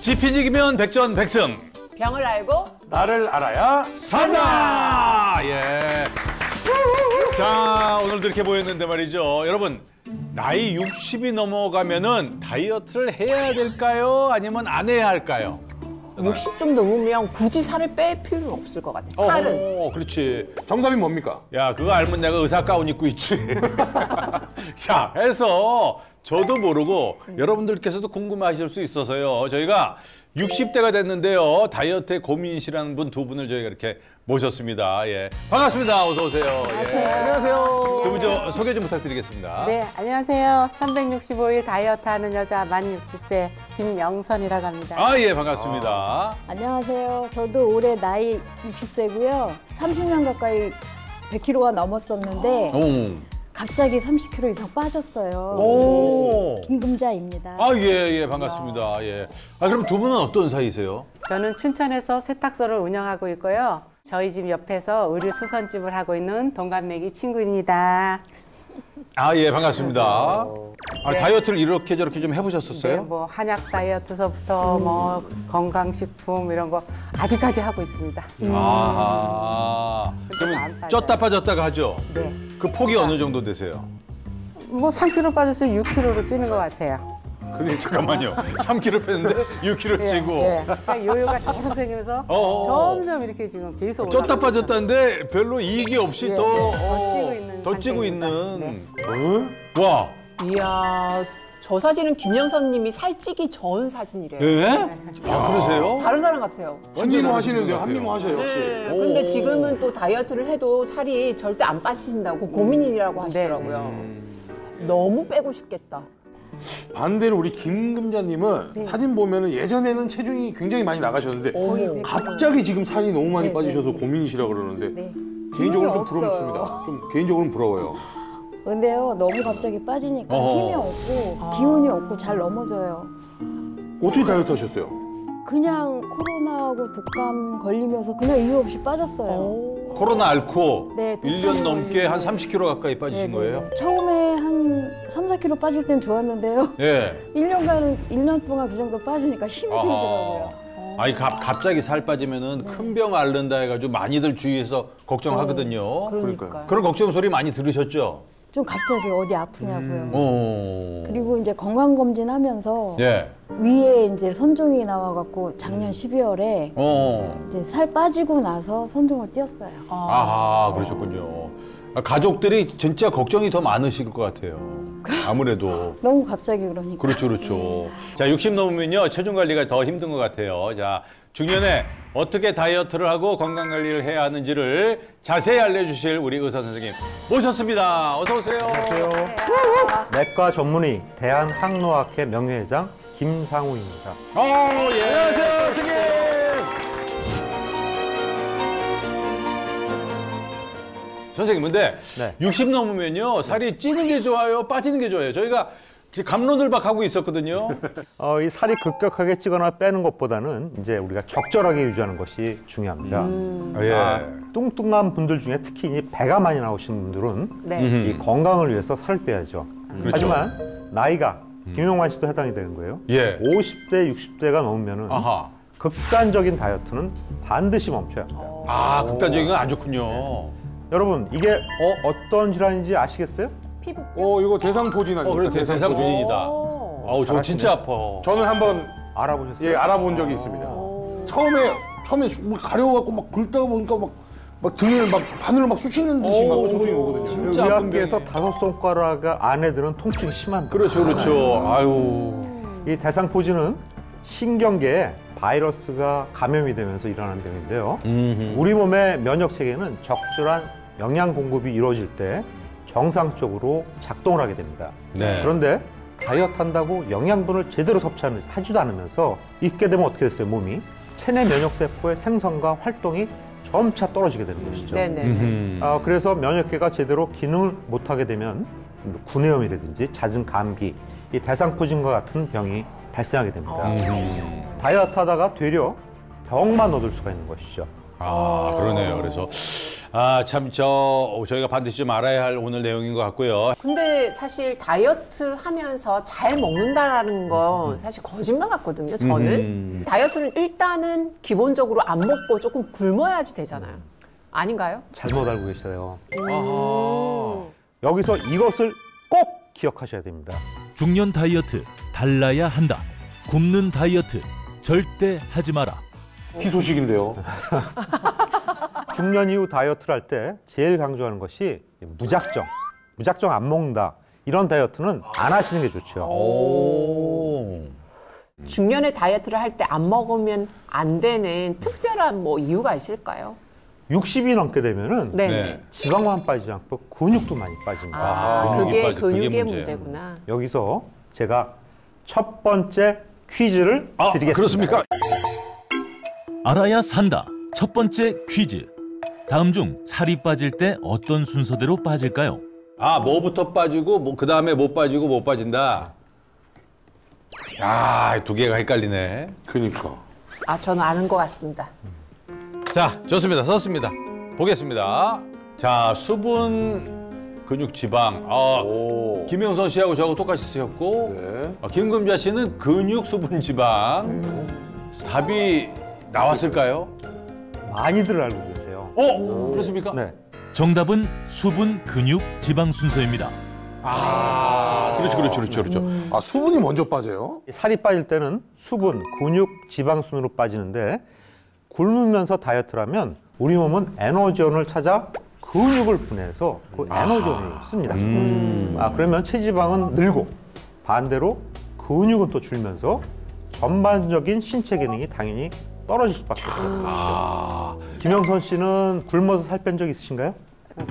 지피지기면 백전백승. 병을 알고 나를 알아야 산다! 예. 자, 오늘도 이렇게 보였는데 말이죠. 여러분, 나이 60이 넘어가면은 다이어트를 해야 될까요? 아니면 안 해야 할까요? 60좀 넘으면 굳이 살을 뺄 필요는 없을 것 같아요. 살은. 그렇지. 정답이 뭡니까? 야, 그거 알면 내가 의사 가운 입고 있지. 자, 해서 저도 모르고 여러분들께서도 궁금하실 수 있어서요. 저희가 60대가 됐는데요. 다이어트에 고민이시라는 분 두 분을 저희가 이렇게 모셨습니다. 예. 반갑습니다. 어서 오세요. 안녕하세요. 예. 안녕하세요. 두 분 저 소개 좀 부탁드리겠습니다. 네, 안녕하세요. 365일 다이어트 하는 여자 만 60세 김영선이라고 합니다. 아, 예, 반갑습니다. 안녕하세요. 저도 올해 나이 60세고요. 30년 가까이 100kg가 넘었었는데 오. 갑자기 30kg 이상 빠졌어요. 오. 김금자입니다. 아, 예, 반갑습니다. 예. 아, 그럼 두 분은 어떤 사이세요? 저는 춘천에서 세탁소를 운영하고 있고요. 저희 집 옆에서 의류 수선집을 하고 있는 동갑내기 친구입니다. 아, 예, 반갑습니다. 아, 네. 다이어트를 이렇게 저렇게 좀 네, 해보셨었어요? 뭐 한약 다이어트서부터 뭐 건강식품 이런 거 아직까지 하고 있습니다. 아하. 안 그러면 빠져요. 쪘다 빠졌다가 하죠? 네, 그 폭이 어느 정도 되세요? 뭐 3kg 빠져서 6kg로 찌는 것 같아요. 근데 잠깐만요. 3kg 뺐는데 6kg 찌고. 예. 그러니까 요요가 계속 생기면서 점점 이렇게 지금 계속 쪘다 올라가고 빠졌다는데 별로 이익이 없이 예, 더, 네. 더 찌고 있는 더 찌고 상태입니다. 있는. 와. 이야, 저 사진은 김영선 님이 살찌기 전 사진이래요. 예? 아, 그러세요? 다른 사람 같아요. 한미모 하시는데요. 한미모 하셔요, 역시. 네, 근데 지금은 또 다이어트를 해도 살이 절대 안 빠지신다고 고민이라고 하시더라고요. 너무 빼고 싶겠다. 반대로 우리 김금자님은 사진 보면은 예전에는 체중이 굉장히 많이 나가셨는데 갑자기 지금 살이 너무 많이 네, 빠지셔서 네. 고민이시라 그러는데 네. 개인적으로 좀 힘이 부럽습니다. 좀 개인적으로는 부러워요. 근데요, 너무 갑자기 빠지니까 어허. 힘이 없고 기운이 없고 잘 넘어져요. 어떻게 다이어트 하셨어요? 그냥 코로나하고 독감 걸리면서 그냥 이유 없이 빠졌어요. 코로나 앓고 네, 1년 넘게 한 30kg 가까이 빠지신 네네네. 거예요? 처음에 한 3, 4kg 빠질 땐 좋았는데요. 예. 1년 동안 그 정도 빠지니까 힘이 아하. 들더라고요. 아니 갑자기 살 빠지면은 큰 병 앓는다 해가지고 많이들 주위에서 걱정하거든요. 그러니까요. 그런 걱정 소리 많이 들으셨죠? 좀 갑자기 어디 아프냐고요. 어. 그리고 이제 건강검진 하면서 예. 위에 이제 선종이 나와갖고 작년 12월에 이제 살 빠지고 나서 선종을 띄었어요. 아하, 그러셨군요. 아, 가족들이 진짜 걱정이 더 많으실 것 같아요. 아무래도. 너무 갑자기 그러니까. 그렇죠, 그렇죠. 자, 60 넘으면요, 체중 관리가 더 힘든 것 같아요. 자, 중년에 어떻게 다이어트를 하고 건강 관리를 해야 하는지를 자세히 알려주실 우리 의사 선생님 모셨습니다. 어서 오세요. 안녕하세요. 내과 전문의 대한항노학회 명예회장 김상우입니다. 예. 안녕하세요, 선생님. 선생님, 근데 네. 60 넘으면요, 살이 찌는 게 좋아요, 빠지는 게 좋아요? 저희가 갑론을박하고 있었거든요. 이 살이 급격하게 찌거나 빼는 것보다는 이제 우리가 적절하게 유지하는 것이 중요합니다. 예. 뚱뚱한 분들 중에 특히 이 배가 많이 나오시는 분들은 네. 이 건강을 위해서 살을 빼야죠. 그렇죠. 하지만 나이가 김용환 씨도 해당이 되는 거예요. 예. 50대, 60대가 넘으면은 아하. 극단적인 다이어트는 반드시 멈춰야 합니다. 아, 극단적인 건 안 좋군요. 여러분 이게 어떤 질환인지 아시겠어요? 피부. 이거 대상포진 아닙니까? 그래, 대상포진이다. 아우, 저 진짜 아파. 저는 한번 알아보셨어요? 알아본 적이 있습니다. 처음에 뭐 가려워갖고 막 긁다가 보니까 막 등을 막 바늘로 막 쑤시는 듯이 막 통증이 오거든요. 진짜 아픈 의학계에서 병이에요. 5손가락 안에 드는 통증이 심합니다. 그렇죠, 그렇죠. 아유. 이 대상포진은 신경계에 바이러스가 감염이 되면서 일어나는 병인데요. 우리 몸의 면역 체계는 적절한 영양 공급이 이루어질 때 정상적으로 작동을 하게 됩니다. 네. 그런데 다이어트 한다고 영양분을 제대로 섭취하지도 않으면서 있게 되면 어떻게 됐어요, 몸이? 체내 면역세포의 생성과 활동이 점차 떨어지게 되는 것이죠. 네네. 그래서 면역계가 제대로 기능을 못하게 되면 구내염이라든지 잦은 감기, 이 대상포진과 같은 병이 발생하게 됩니다. 다이어트 하다가 되려 병만 얻을 수가 있는 것이죠. 아, 그러네요. 그래서 참 저희가 반드시 좀 알아야 할 오늘 내용인 것 같고요. 근데 사실 다이어트 하면서 잘 먹는다라는 건 사실 거짓말 같거든요, 저는. 다이어트는 일단은 기본적으로 안 먹고 조금 굶어야지 되잖아요. 아닌가요? 잘못 알고 계세요. 아하. 여기서 이것을 꼭 기억하셔야 됩니다. 중년 다이어트 달라야 한다. 굶는 다이어트 절대 하지 마라. 희소식인데요. 중년 이후 다이어트를 할 때 제일 강조하는 것이 무작정 안 먹는다. 이런 다이어트는 안 하시는 게 좋죠. 오. 중년에 다이어트를 할 때 안 먹으면 안 되는 특별한 뭐 이유가 있을까요? 60이 넘게 되면은 네. 네. 지방만 빠지지 않고 근육도 많이 빠집니다. 아, 근육이 그게 빠지- 그게 근육의 문제예요. 문제구나. 여기서 제가 첫 번째 퀴즈를 드리겠습니다. 그렇습니까? 알아야 산다. 첫 번째 퀴즈. 다음 중 살이 빠질 때 어떤 순서대로 빠질까요? 뭐부터 빠지고 그다음에 못 빠지고 못 빠진다. 두 개가 헷갈리네. 그니까. 아, 저는 아는 것 같습니다. 자, 좋습니다. 썼습니다. 보겠습니다. 자, 수분, 근육, 지방. 오. 김영선 씨하고 저하고 똑같이 쓰셨고, 네. 김금자 씨는 근육, 수분, 지방. 답이 나왔을까요? 많이들 알고 계세요. 그렇습니까? 네. 정답은 수분, 근육, 지방 순서입니다. 그렇죠. 아, 수분이 먼저 빠져요? 살이 빠질 때는 수분, 근육, 지방 순으로 빠지는데 굶으면서 다이어트를 하면 우리 몸은 에너지원을 찾아 근육을 분해해서 그 에너지원을 씁니다. 그러면 체지방은 늘고 반대로 근육은 또 줄면서 전반적인 신체 기능이 당연히 떨어질 수밖에 없어요. 김영선 씨는 굶어서 살 뺀 적 있으신가요?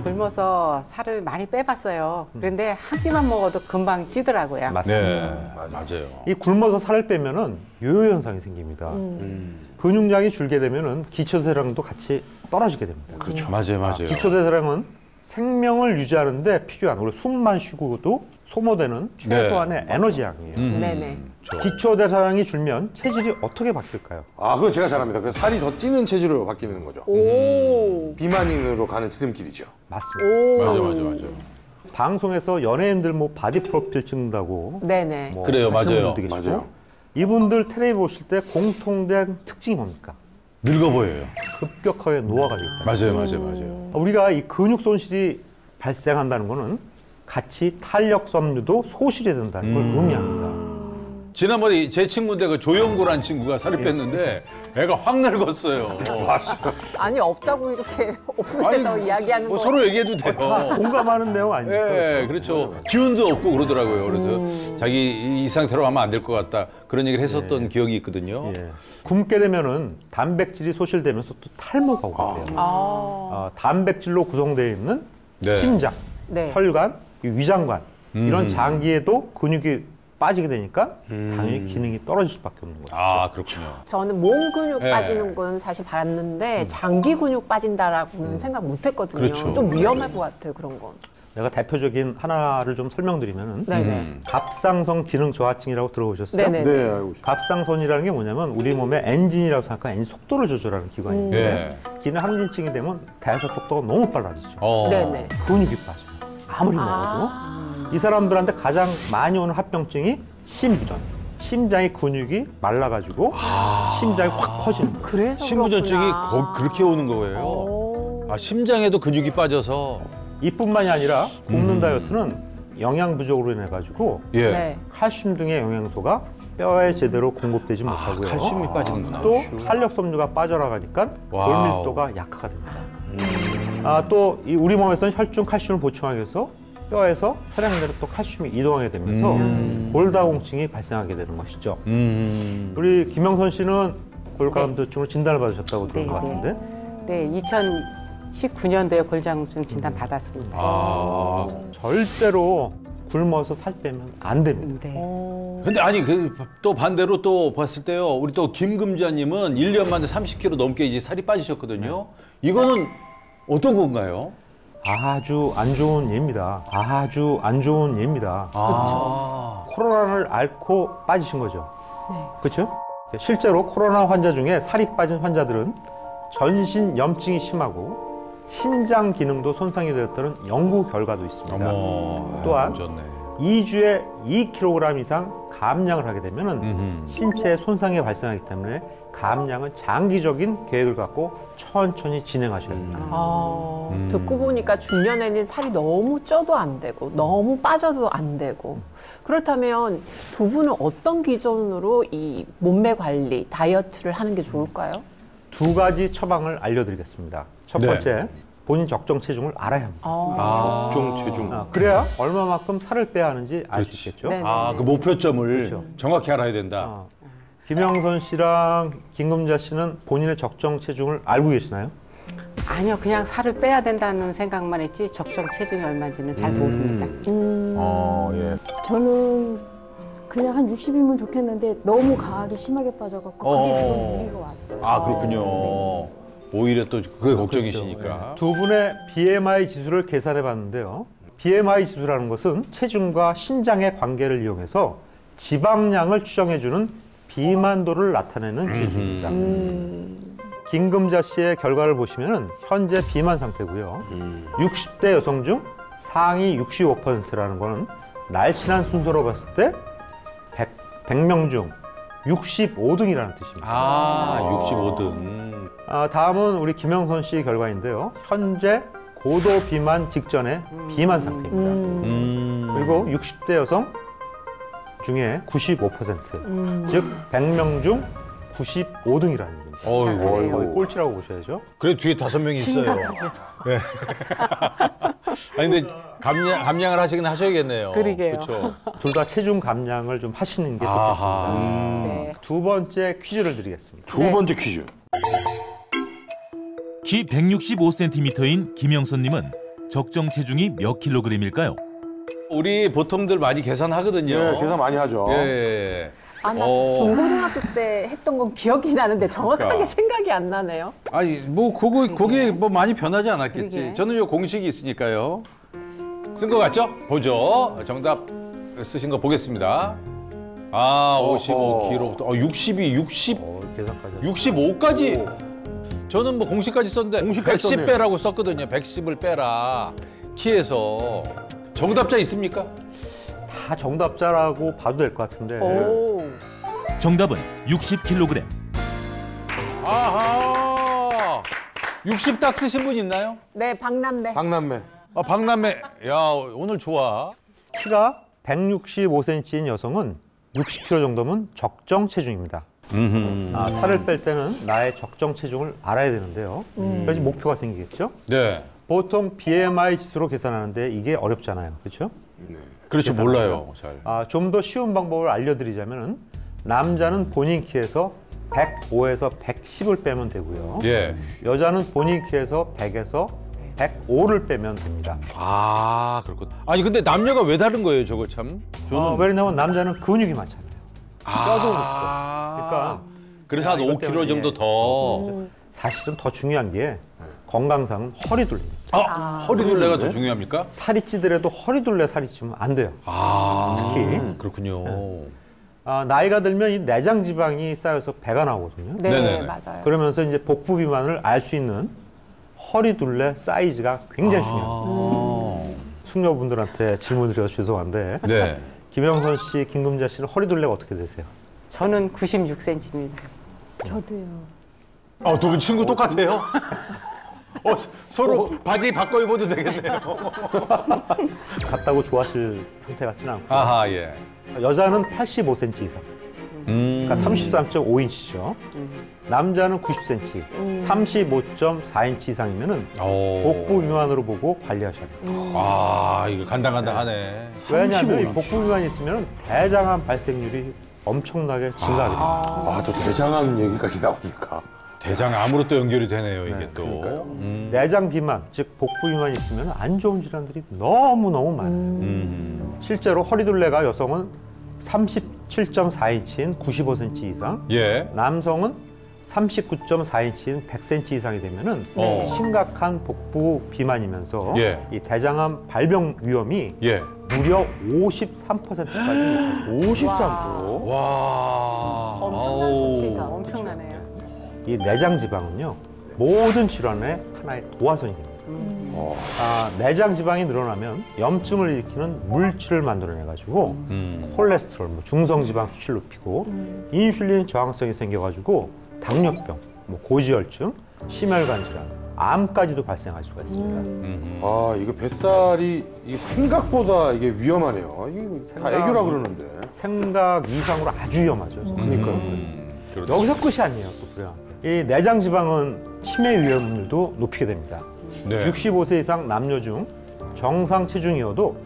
굶어서 살을 많이 빼봤어요. 그런데 한 끼만 먹어도 금방 찌더라고요. 맞습니다. 네, 맞아요. 이 굶어서 살을 빼면은 요요 현상이 생깁니다. 근육량이 줄게 되면은 기초대사량도 같이 떨어지게 됩니다. 그렇죠. 맞아요. 기초대사량은 생명을 유지하는데 필요한 우리 숨만 쉬고도 소모되는 최소한의 에너지 양이에요. 네네. 기초대사량이 줄면 체질이 어떻게 바뀔까요? 그건 제가 잘 압니다. 그 살이 더 찌는 체질로 바뀌는 거죠. 오. 비만인으로 가는 지름길이죠. 맞습니다. 맞아. 방송에서 연예인들 뭐 바디 프로필 찍는다고 네네. 뭐 그래요, 하시는 맞아요. 분도 계시고 맞아요. 이분들 텔레비 보실 때 공통된 특징이 뭡니까? 늙어 보여요. 급격하게 노화가 되어 있다. 맞아요. 우리가 이 근육 손실이 발생한다는 것은 같이 탄력 섬유도 소실이 된다는 걸 의미합니다. 지난번에 제 친구인데 그 조영구라는 친구가 살이 뺐는데 애가 확 늙었어요. 아니, 없다고 이렇게 오픈해서 이야기하는 거. 서로 얘기해도 돼요. 공감하는 내용 아닙니까? 네, 그렇죠. 기운도 없고 그러더라고요. 그래서 자기 이 상태로 하면 안 될 것 같다. 그런 얘기를 했었던 기억이 있거든요. 예. 굶게 되면은 단백질이 소실되면서 또 탈모가 오게 돼요. 단백질로 구성되어 있는 네. 심장, 네. 혈관, 이 위장관 이런 장기에도 근육이 빠지게 되니까 당연히 기능이 떨어질 수밖에 없는 거죠. 그렇군요. 저는 몸 근육 네. 빠지는 건 사실 봤는데 장기 근육 빠진다라고는 생각 못 했거든요. 그렇죠. 좀 위험할 것 같아요, 그런 건. 내가 대표적인 하나를 좀 설명드리면은 네네. 갑상선 기능 저하증이라고 들어보셨어요? 네네. 네, 알고 있습니다. 갑상선이라는 게 뭐냐면 우리 몸의 엔진이라고 생각하는 엔진 속도를 조절하는 기관인데 기능 항진증이 되면 대사 속도가 너무 빨라지죠. 네네. 근육이 빠져요. 아무리 먹어도. 이 사람들한테 가장 많이 오는 합병증이 심부전. 심장의 근육이 말라가지고 심장이 확 커지는 거예요. 그래서 심부전증이 그렇구나. 그렇게 오는 거예요. 오. 심장에도 근육이 빠져서. 이뿐만이 아니라 굶는 다이어트는 영양 부족으로 인해 가지고 예. 네. 칼슘 등의 영양소가 뼈에 제대로 공급되지 못하고요. 칼슘이 빠지는구나. 또 탄력 섬유가 빠져나가니까 와우. 골밀도가 약화가 됩니다. 또 이 우리 몸에서는 혈중 칼슘을 보충하기 위해서 뼈에서 혈액내로 또 칼슘이 이동하게 되면서 골다공증이 발생하게 되는 것이죠. 우리 김영선 씨는 골간도증으로 진단을 받으셨다고 들은 것 같은데 네, 2019년도에 골다공증 진단 받았습니다. 절대로 굶어서 살 빼면 안 됩니다. 네. 근데 아니 또 반대로 또 봤을 때요. 우리 또 김금자님은 1년 만에 30kg 넘게 이제 살이 빠지셨거든요. 이거는 어떤 건가요? 아주 안 좋은 예입니다. 아주 안 좋은 예입니다. 그렇죠. 코로나를 앓고 빠지신 거죠. 그렇죠? 실제로 코로나 환자 중에 살이 빠진 환자들은 전신 염증이 심하고 신장 기능도 손상이 되었다는 연구 결과도 있습니다. 어머. 또한 좋네. 2주에 2kg 이상 감량을 하게 되면은 신체에 손상이 발생하기 때문에 감량은 장기적인 계획을 갖고 천천히 진행하셔야 됩니다. 듣고 보니까 중년에는 살이 너무 쪄도 안 되고 너무 빠져도 안 되고 그렇다면 두 분은 어떤 기준으로 이 몸매 관리, 다이어트를 하는 게 좋을까요? 두 가지 처방을 알려드리겠습니다. 첫 네. 번째, 본인 적정 체중을 알아야 합니다. 적정 체중. 그래야 얼마만큼 살을 빼야 하는지 알 수 있겠죠. 네. 아, 그 목표점을 그렇죠. 정확히 알아야 된다. 김영선 씨랑 김금자 씨는 본인의 적정 체중을 알고 계시나요? 아니요, 그냥 살을 빼야 된다는 생각만 했지 적정 체중이 얼마인지는 잘 모릅니다. 예. 저는 그냥 한 60이면 좋겠는데 너무 강하게 심하게 빠져갖고 그게 지금 무리가 왔어요. 아, 그렇군요. 오히려 또 그게 걱정이시니까. 두 분의 BMI 지수를 계산해 봤는데요. BMI 지수라는 것은 체중과 신장의 관계를 이용해서 지방량을 추정해주는 비만도를 나타내는 지수입니다. 김금자 씨의 결과를 보시면 현재 비만 상태고요. 60대 여성 중 상위 65%라는 거는 날씬한 순서로 봤을 때 100명 중 65등이라는 뜻입니다. 아, 65등. 다음은 우리 김영선 씨 결과인데요. 현재 고도 비만 직전의 비만 상태입니다. 그리고 60대 여성 중에 95%, 즉 100명 중 95등이라는 얘기입니다. 어이구. 거의 꼴찌라고 보셔야죠. 그래 뒤에 5명이 있어요. 네. 아니 근데 감량을 하시긴 하셔야겠네요. 그러게요. 그렇죠. 둘 다 체중 감량을 좀 하시는 게 아하. 좋겠습니다. 네. 두 번째 퀴즈를 드리겠습니다. 두 번째 퀴즈. 키 165cm인 김영선님은 적정 체중이 몇 킬로그램일까요? 우리 보통들 많이 계산하거든요. 예, 계산 많이 하죠. 예. 아, 나 어. 중고등학교 때 했던 건 기억이 나는데 정확하게 그러니까. 생각이 안 나네요. 아니 뭐 그게 뭐 많이 변하지 않았겠지. 그러게. 저는 요 공식이 있으니까요. 쓴 거 같죠? 보죠. 정답 쓰신 거 보겠습니다. 아, 55kg. 60. 계산까지. 65까지. 저는 뭐 공식까지 썼는데 공식까지 110 썼네요. 빼라고 썼거든요. 110을 빼라. 키에서. 정답자 있습니까? 다 정답자라고 봐도 될 것 같은데. 오. 정답은 60kg. 아하. 60 딱 쓰신 분 있나요? 네, 박남배. 박남매. 아, 박남매. 야, 오늘 좋아. 키가 165cm인 여성은 60kg 정도면 적정 체중입니다. 살을 뺄 때는 나의 적정 체중을 알아야 되는데요. 그래서 목표가 생기겠죠. 네. 보통 BMI 지수로 계산하는데 이게 어렵잖아요. 그렇죠? 그렇죠. 몰라요. 잘. 좀 더 쉬운 방법을 알려드리자면 남자는 본인 키에서 105에서 110을 빼면 되고요. 예. 여자는 본인 키에서 100에서 105를 빼면 됩니다. 아, 그렇군. 아니, 근데 남녀가 왜 다른 거예요, 저거 참? 저는. 왜냐면 남자는 근육이 많잖아요. 뼈도 그러니까. 그래서 한 이것 5kg 때문에, 정도 더. 사실은 더 중요한 게 건강상은 허리둘레입니다. 허리둘레가 더 중요합니까? 살이 찌더라도 허리둘레 살이 찌면 안 돼요. 특히. 그렇군요. 나이가 들면 이 내장 지방이 쌓여서 배가 나오거든요. 네, 네네네. 맞아요. 그러면서 이제 복부 비만을 알 수 있는 허리둘레 사이즈가 굉장히 중요합니다. 숙녀분들한테 질문 드려서 죄송한데 네. 김영선 씨, 김금자 씨는 허리둘레가 어떻게 되세요? 저는 96cm입니다. 저도요. 두 분 친구 똑같아요? 서로 바지 바꿔 입어도 되겠네요. 같다고 좋아하실 상태 같지는 않고 아하, 예. 여자는 85cm 이상, 그러니까 33.5인치죠. 남자는 90cm, 35.4인치 이상이면은 복부 비만으로 보고 관리하셔야 돼요. 아, 이거 간당간당하네. 왜냐하면 이 복부 비만이 있으면 대장암 발생률이 엄청나게 증가하게 됩니다. 또 대장암 얘기까지 나오니까. 대장암으로 또 연결이 되네요, 이게 또. 그러니까요. 내장 비만, 즉 복부 비만이 있으면 안 좋은 질환들이 너무너무 많아요. 실제로 허리둘레가 여성은 37.4인치인 95cm 이상, 예. 남성은 39.4인치인 100cm 이상이 되면은 심각한 복부 비만이면서 예. 이 대장암 발병 위험이 예. 무려 53%까지 높아요. 53%? 와. 엄청난 아우. 수치다. 엄청나네요. 이 내장 지방은요 모든 질환의 하나의 도화선이 됩니다. 내장 지방이 늘어나면 염증을 일으키는 물질을 만들어내가지고 콜레스테롤, 중성 지방 수치를 높이고 인슐린 저항성이 생겨가지고 당뇨병, 고지혈증, 심혈관 질환, 암까지도 발생할 수가 있습니다. 아, 이거 뱃살이 이게 생각보다 이게 위험하네요. 이게 다 애교라 그러는데. 생각 이상으로 아주 위험하죠. 그러니까요. 그렇죠. 여기서 끝이 아니에요, 또 불행한 게. 이 내장 지방은 치매 위험률도 높이게 됩니다. 네. 65세 이상 남녀 중 정상 체중이어도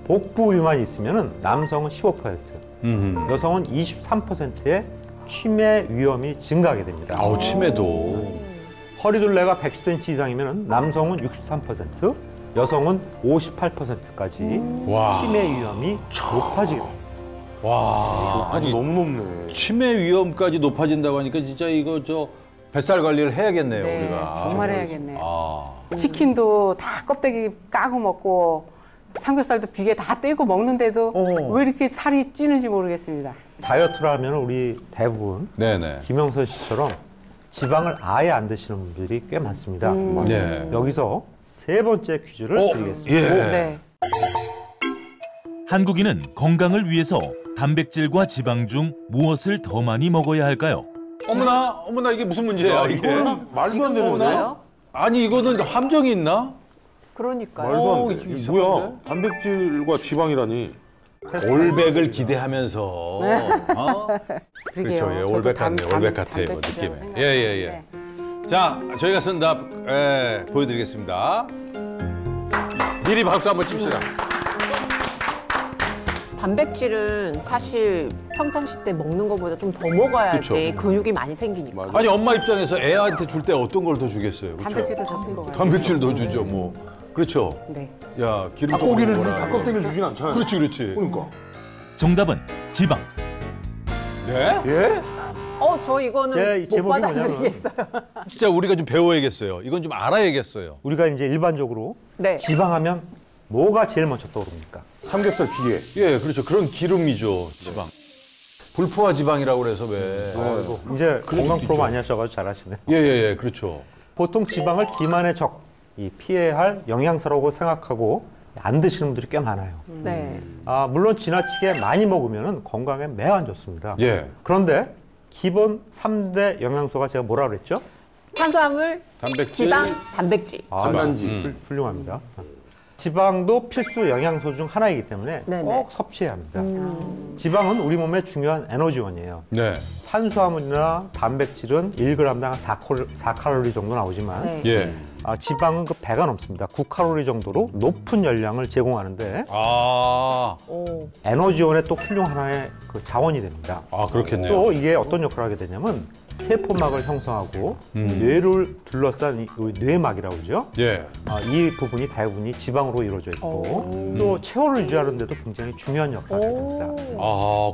복부 비만이 있으면 남성은 15%, 여성은 23%의 치매 위험이 증가하게 됩니다. 아우, 치매도. 허리둘레가 110cm 이상이면 남성은 63%, 여성은 58%까지 와. 치매 위험이 높아지게 됩니다. 와. 아니, 너무 높네. 치매 위험까지 높아진다고 하니까 진짜 이거 뱃살 관리를 해야겠네요, 네, 우리가. 정말 해야겠네요. 아. 치킨도 다 껍데기 까고 먹고 삼겹살도 비계 다 떼고 먹는데도 왜 이렇게 살이 찌는지 모르겠습니다. 다이어트를 하면 우리 대부분 네네. 김영선 씨처럼 지방을 아예 안 드시는 분들이 꽤 많습니다. 네. 여기서 세 번째 퀴즈를 드리겠습니다. 예. 네. 한국인은 건강을 위해서 단백질과 지방 중 무엇을 더 많이 먹어야 할까요? 어머나, 이게 무슨 문제야, 이게? 말도 안 되는데. 뭐나요? 아니, 이거는 함정이 있나? 그러니까요. 말도 안 돼. 이게 이게 이상한데? 뭐야? 단백질과 지방이라니. 올백을 기대하면서. 어? 그러게요. 그렇죠. 예, 저도 올백 같네. 올백 같아요, 단백질이라고 느낌에. 생각하는데. 예. 자, 저희가 쓴 답 보여드리겠습니다. 미리 박수 한번 칩시다. 단백질은 사실 평상시 때 먹는 것보다 좀 더 먹어야지 근육이 많이 생기니까. 맞아. 아니, 엄마 입장에서 애한테 줄 때 어떤 걸 더 주겠어요? 그렇죠? 단백질도 더줄것 같아요. 단백질 더 주죠, 뭐. 그렇죠. 네. 야, 기름 닭고기를 떠먹는 주지, 거라. 닭껍데기를 주진 않잖아요. 그렇지. 그러니까. 정답은 지방. 네? 예? 저 이거는 제 못 제목이 받아들이겠어요. 진짜 우리가 좀 배워야겠어요. 이건 좀 알아야겠어요. 우리가 이제 일반적으로 네. 지방하면 뭐가 제일 먼저 떠오릅니까? 삼겹살 비계. 예, 그렇죠. 그런 기름이죠, 지방. 불포화 지방이라고 그래서 왜. 이제 건강 프로 많이 하셔가지고 잘하시네요. 예, 그렇죠. 보통 지방을 기만의 적, 피해야 할 영양소라고 생각하고 안 드시는 분들이 꽤 많아요. 네. 물론 지나치게 많이 먹으면 건강에 매우 안 좋습니다. 예. 그런데 기본 3대 영양소가 제가 뭐라 그랬죠? 탄수화물, 단백질. 지방, 단백질. 단단지. 훌륭합니다. 지방도 필수 영양소 중 하나이기 때문에 네네. 꼭 섭취해야 합니다. 지방은 우리 몸의 중요한 에너지원이에요. 네. 탄수화물이나 단백질은 1g당 4칼로리 정도 나오지만 네. 예. 지방은 그 배가 넘습니다. 9칼로리 정도로 높은 열량을 제공하는데 아, 오. 에너지원의 또 훌륭한 하나의 그 자원이 됩니다. 그렇겠네요. 또 이게 어떤 역할을 하게 되냐면 세포막을 형성하고 뇌를 둘러싼 이 뇌막이라고 그러죠. 예. 이 부분이 대부분이 지방으로 이루어져 있고 또 체온을 유지하는 데도 굉장히 중요한 역할을 하게 됩니다.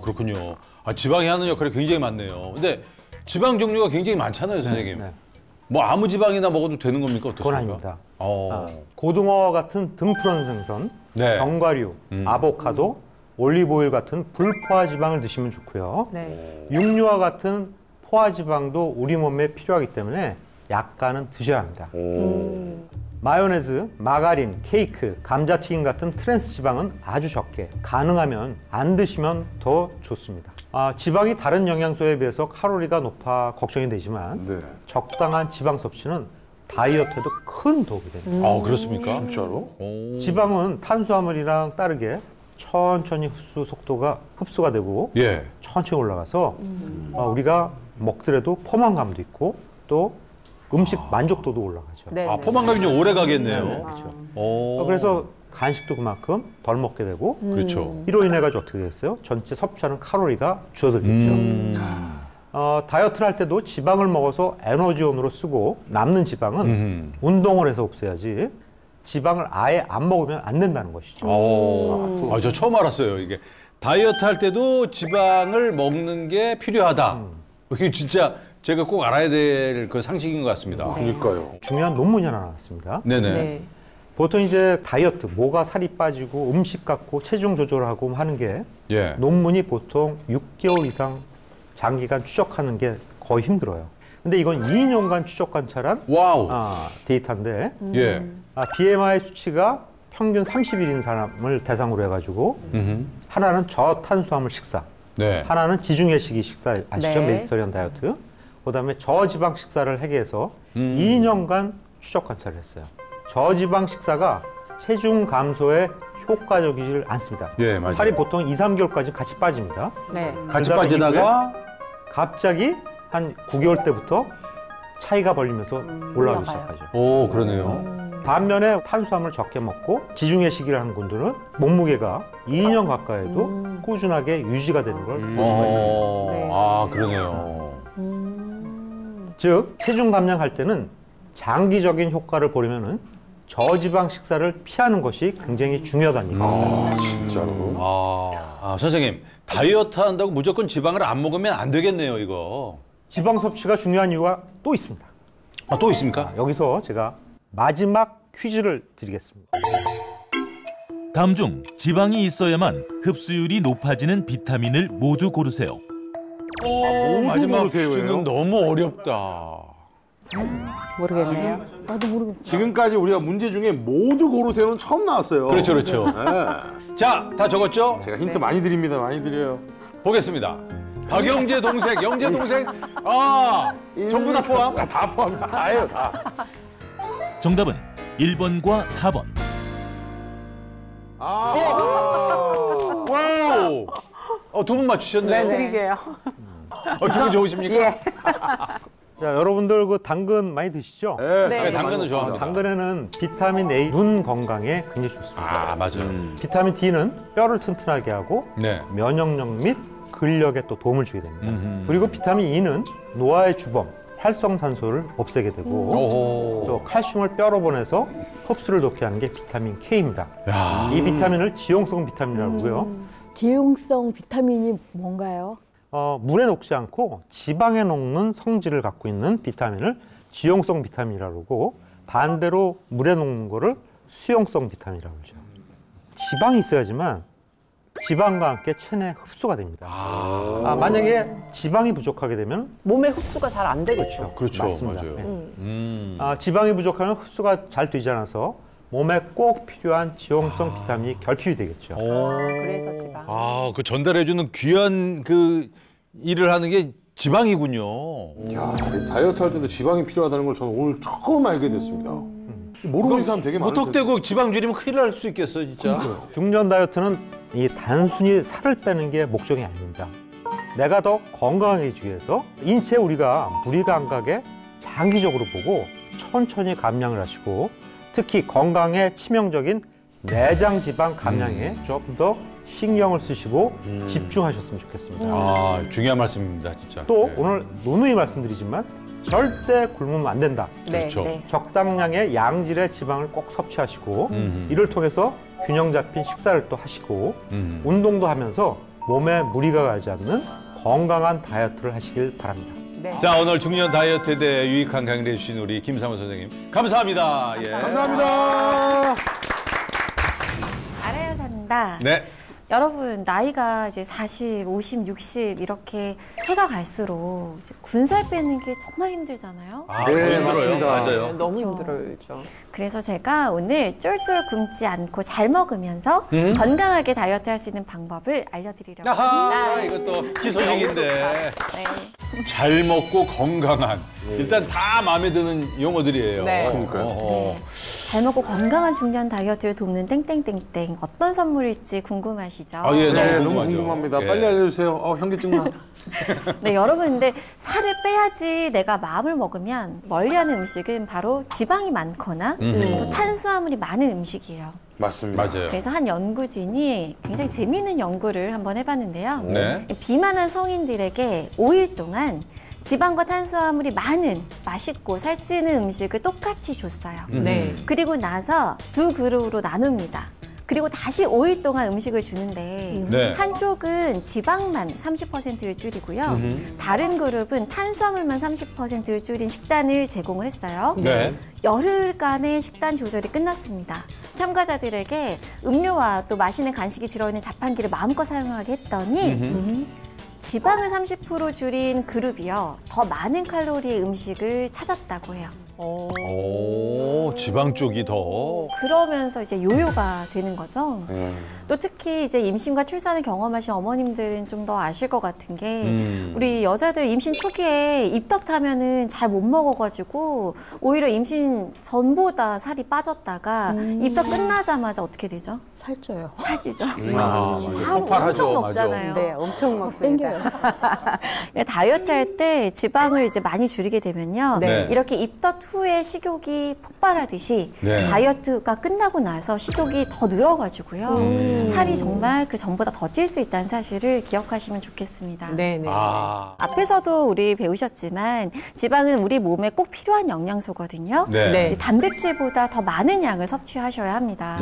그렇군요. 지방이 하는 역할이 굉장히 많네요. 근데 지방 종류가 굉장히 많잖아요, 선생님. 네. 뭐 아무 지방이나 먹어도 되는 겁니까? 어떻습니까? 그건 아닙니다. 어. 고등어 같은 등푸른 생선, 네. 견과류, 아보카도, 올리브오일 같은 불포화 지방을 드시면 좋고요. 네. 육류와 같은 포화 지방도 우리 몸에 필요하기 때문에 약간은 드셔야 합니다. 마요네즈, 마가린, 케이크, 감자튀김 같은 트랜스 지방은 아주 적게, 가능하면 안 드시면 더 좋습니다. 지방이 다른 영양소에 비해서 칼로리가 높아 걱정이 되지만 네. 적당한 지방 섭취는 다이어트에도 큰 도움이 됩니다. 그렇습니까? 진짜로? 오. 지방은 탄수화물이랑 다르게 천천히 흡수가 되고 예. 천천히 올라가서 우리가 먹더라도 포만감도 있고 또 음식 만족도도 올라가죠. 네. 포만감이 좀 오래 가겠네요. 그렇죠. 오. 그래서 간식도 그만큼 덜 먹게 되고 그렇죠. 이로 인해 가지고 어떻게 됐어요? 전체 섭취하는 칼로리가 줄어들겠죠. 다이어트를 할 때도 지방을 먹어서 에너지원으로 쓰고 남는 지방은 운동을 해서 없애야지 지방을 아예 안 먹으면 안 된다는 것이죠. 저 처음 알았어요. 이게 다이어트 할 때도 지방을 먹는 게 필요하다. 이게 진짜 제가 꼭 알아야 될 그 상식인 것 같습니다. 그러니까요. 중요한 논문이 하나 나왔습니다. 네네. 네. 보통 이제 다이어트, 뭐가 살이 빠지고 음식 갖고 체중 조절하고 하는 게 예. 논문이 보통 6개월 이상 장기간 추적하는 게 거의 힘들어요. 근데 이건 2년간 추적 관찰한 와우. 데이터인데 예. BMI 수치가 평균 30일인 사람을 대상으로 해가지고 하나는 저탄수화물 식사, 네. 하나는 지중해식이 식사 아시죠? 네. 메디터리언 다이어트. 그다음에 저지방 식사를 해계해서 2년간 추적 관찰을 했어요. 저지방 식사가 체중 감소에 효과적이지 않습니다. 예, 맞아요. 살이 보통 2, 3개월까지 같이 빠집니다. 네. 같이 그다음에 빠지다가 갑자기 한 9개월 때부터 차이가 벌리면서 올라가기 올라가요. 시작하죠. 오, 그러네요. 반면에 탄수화물을 적게 먹고 지중해식이라는 분들은 몸무게가 2년 가까이도 꾸준하게 유지가 되는 걸 볼 수가 있습니다. 네. 아, 그러네요. 즉 체중 감량할 때는 장기적인 효과를 보려면은 저지방 식사를 피하는 것이 굉장히 중요하다는 얘기입니다. 아, 진짜로. 선생님, 다이어트 한다고 무조건 지방을 안 먹으면 안 되겠네요, 이거. 지방 섭취가 중요한 이유가 또 있습니다. 아, 또 있습니까? 여기서 제가 마지막 퀴즈를 드리겠습니다. 다음 중 지방이 있어야만 흡수율이 높아지는 비타민을 모두 고르세요. 마지막 고르세요예요? 퀴즈는 너무 어렵다. 모르겠네요. 나도 모르겠어. 지금까지 우리가 문제 중에 모두 고르세요는 처음 나왔어요. 그렇죠, 그렇죠. 네. 자, 다 적었죠? 제가 힌트 많이 드립니다. 많이 드려요. 보겠습니다. 박영재 동생, 영재 동생, 전부 다 포함? 다 포함이죠. 다예요, 다. 정답은 1번과 4번. 와우! 두 분 맞추셨네요. 네네. 그러게요. 기분 좋으십니까? 예. 자, 여러분들 그 당근 많이 드시죠? 네, 당근은 좋아합니다. 당근에는 비타민 A, 눈 건강에 굉장히 좋습니다. 맞아요. 비타민 D는 뼈를 튼튼하게 하고 네. 면역력 및 근력에 또 도움을 주게 됩니다. 그리고 비타민 E는 노화의 주범, 활성산소를 없애게 되고 오호. 또 칼슘을 뼈로 보내서 흡수를 돕게 하는 게 비타민 K입니다. 야. 이 비타민을 지용성 비타민이라고 하고요. 지용성 비타민이 뭔가요? 물에 녹지 않고 지방에 녹는 성질을 갖고 있는 비타민을 지용성 비타민이라고 하고 반대로 물에 녹는 거를 수용성 비타민이라고 하죠. 지방이 있어야지만 지방과 함께 체내 흡수가 됩니다. 만약에 지방이 부족하게 되면 몸에 흡수가 잘 안 되겠죠. 그렇죠. 맞습니다. 맞아요. 네. 지방이 부족하면 흡수가 잘 되지 않아서 몸에 꼭 필요한 지용성 비타민이 결핍이 되겠죠. 그래서 지방. 그 전달해주는 귀한 그 일을 하는 게 지방이군요. 야, 다이어트 할 때도 지방이 필요하다는 걸 저는 오늘 처음 알게 됐습니다. 모르고 있는 사람 되게 많을 텐데. 무턱대고 지방 줄이면 큰일 날 수 있겠어, 진짜. 중년 다이어트는 이 단순히 살을 빼는 게 목적이 아닙니다. 내가 더 건강해지기 위해서 인체에 우리가 무리 감각에 장기적으로 보고 천천히 감량을 하시고 특히 건강에 치명적인 내장 지방 감량에 조금 더 신경을 쓰시고 집중하셨으면 좋겠습니다. 중요한 말씀입니다, 진짜. 또 네. 오늘 누누이 말씀드리지만 절대 굶으면 안 된다. 네. 그렇죠. 네. 적당량의 양질의 지방을 꼭 섭취하시고 이를 통해서 균형 잡힌 식사를 또 하시고 운동도 하면서 몸에 무리가 가지 않는 건강한 다이어트를 하시길 바랍니다. 네. 자, 오늘 중년 다이어트에 대해 유익한 강의를 해주신 우리 김상훈 선생님. 감사합니다. 예. 감사합니다. 알아야 산다. 네. 여러분 나이가 이제 40, 50, 60 이렇게 해가 갈수록 이제 군살 빼는 게 정말 힘들잖아요. 네, 더 힘들어요. 맞습니다. 맞아요. 너무 그렇죠. 힘들죠. 그래서 제가 오늘 쫄쫄 굶지 않고 잘 먹으면서 건강하게 다이어트 할 수 있는 방법을 알려드리려고 아하, 합니다. 이것도 희소식인데. 네. 잘 먹고 건강한. 일단 다 마음에 드는 용어들이에요. 네. 그러니까요. 잘 먹고 건강한 중년 다이어트를 돕는 땡땡땡땡 어떤 선물일지 궁금하시죠? 예, 네, 너무 너무 궁금하죠. 궁금합니다. 예. 빨리 알려주세요. 현기증나. 네, 여러분 근데 살을 빼야지 내가 마음을 먹으면 멀리하는 음식은 바로 지방이 많거나 또 탄수화물이 많은 음식이에요. 맞습니다. 맞아요. 그래서 한 연구진이 굉장히 재미있는 연구를 한번 해봤는데요. 네. 비만한 성인들에게 5일 동안 지방과 탄수화물이 많은 맛있고 살찌는 음식을 똑같이 줬어요. 네. 그리고 나서 두 그룹으로 나눕니다. 그리고 다시 5일 동안 음식을 주는데 네. 한쪽은 지방만 30%를 줄이고요. 다른 그룹은 탄수화물만 30%를 줄인 식단을 제공을 했어요. 네. 열흘간의 식단 조절이 끝났습니다. 참가자들에게 음료와 또 맛있는 간식이 들어있는 자판기를 마음껏 사용하게 했더니 지방을 30% 줄인 그룹이요. 더 많은 칼로리의 음식을 찾았다고 해요. 오, 지방 쪽이 더. 그러면서 이제 요요가 되는 거죠. 또 특히 이제 임신과 출산을 경험하신 어머님들은 좀 더 아실 것 같은 게 우리 여자들 임신 초기에 입덧하면은 잘 못 먹어가지고 오히려 임신 전보다 살이 빠졌다가 입덧 끝나자마자 어떻게 되죠? 살쪄요. 살찌죠. 폭발하죠. 엄청 맞아. 먹잖아요. 네, 엄청 먹습니다. 땡겨요. 다이어트 할 때 지방을 이제 많이 줄이게 되면요. 네. 이렇게 입덧 후에 식욕이 폭발하듯이 네. 다이어트가 끝나고 나서 식욕이 더 늘어가지고요. 살이 정말 그 전보다 더 찔 수 있다는 사실을 기억하시면 좋겠습니다. 네네. 아. 앞에서도 우리 배우셨지만 지방은 우리 몸에 꼭 필요한 영양소거든요. 네. 네. 이제 단백질보다 더 많은 양을 섭취하셔야 합니다.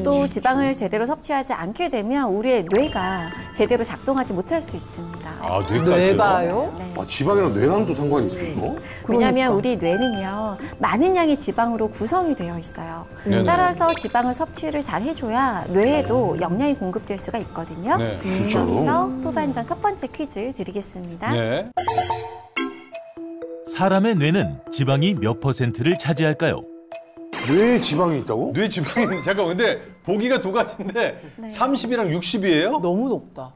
또 지방을 제대로 섭취하지 않게 되면 우리의 뇌가 제대로 작동하지 못할 수 있습니다. 아, 뇌까지요? 뇌가요? 네. 아, 지방이랑 뇌랑도 상관이 있어요? 왜냐하면 우리 뇌는요 많은 양의 지방으로 구성이 되어 있어요. 네네. 따라서 지방을 섭취를 잘 해줘야 뇌에도 영양이 공급될 수가 있거든요. 네. 진짜로? 여기서 후반전 첫 번째 퀴즈 드리겠습니다. 네. 사람의 뇌는 지방이 몇 %를 차지할까요? 뇌에 지방이 있다고? 뇌 지방이 잠깐 근데 보기가 두 가지인데 30이랑 60이에요? 너무 높다.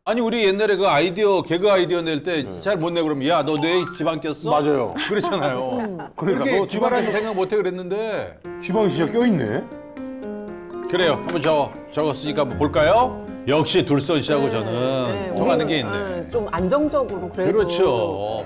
아니 우리 옛날에 그 아이디어 개그 아이디어 낼 때 잘 못 내고 그러면 야 너 뇌에 지방 꼈어? 맞아요. 그랬잖아요. 그러니까 그렇게 너 지방에서 생각 못해 그랬는데 지방이 진짜 껴있네? 그래요. 한번 적었으니까 한번 볼까요? 역시 둘선 씨하고 저는 네, 통하는 우리는, 게 있네. 좀 안정적으로 그래도. 그렇죠.